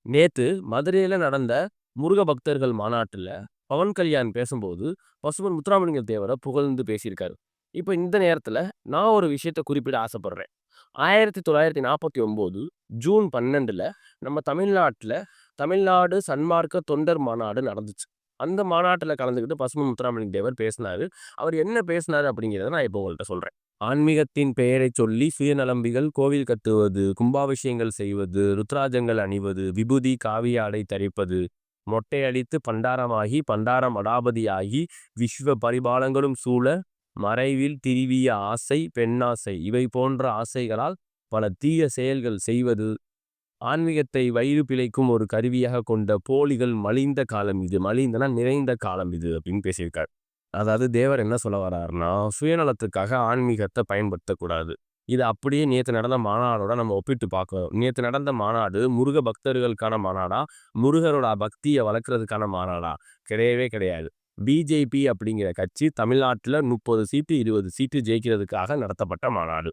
நேத்து மதுரையில நடந்த முருக பக்தர்கள் மாநாட்டுல பவன் கல்யாண் பேசும்போது பசுமன் முத்துராமலிங்க தேவரை புகழ்ந்து பேசியிருக்காரு. இப்ப இந்த நேரத்துல நான் ஒரு விஷயத்த குறிப்பிட ஆசைப்படுறேன். 1949 ஜூன் 12ல நம்ம தமிழ்நாட்டுல தமிழ்நாடு சன்மார்க்க தொண்டர் மாநாடு நடந்துச்சு. அந்த மாநாட்டுல கலந்துக்கிட்டு பசுமன் முத்துராமலிங்க தேவர் பேசினாரு. அவர் என்ன பேசினாரு அப்படிங்கிறத நான் இப்போ உங்கள்ட்ட சொல்றேன். ஆன்மீகத்தின் பெயரைச் சொல்லி சுயநலம்பிகள் கோவில் கட்டுவது, கும்பாபிஷேகங்கள் செய்வது, ருத்ராஜங்கள் அணிவது, விபூதி காவிய ஆடை தரிப்பது, மொட்டை அடித்து பண்டாரமாகி பண்டார மடாபதியாகி விஸ்வ பரிபாலங்களும் சூழ மறைவில் திரிவிய ஆசை பெண்ணாசை இவை போன்ற ஆசைகளால் பல தீய செயல்கள் செய்வது, ஆன்மீகத்தை வயிறு பிழைக்கும் ஒரு கருவியாக கொண்ட போலிகள் மலிந்த காலம் இது. மலிந்தனா நிறைந்த காலம் இது அப்படின்னு பேசியிருக்காரு. அதாவது தேவர் என்ன சொல்ல வர்றாருன்னா, சுயநலத்துக்காக ஆன்மீகத்தை பயன்படுத்தக்கூடாது. இது அப்படியே நேத்து நடந்த மாநாடோட நம்ம ஒப்பிட்டு பார்க்கிறோம். நேத்து நடந்த மாநாடு முருக பக்தர்களுக்கான மாநாடா? முருகரோட பக்திய வளர்க்கறதுக்கான மாநாடா? கிடையவே கிடையாது. பிஜேபி அப்படிங்கிற கட்சி தமிழ்நாட்டுல 30 சீட்டு, 20 சீட்டு ஜெயிக்கிறதுக்காக நடத்தப்பட்ட மாநாடு.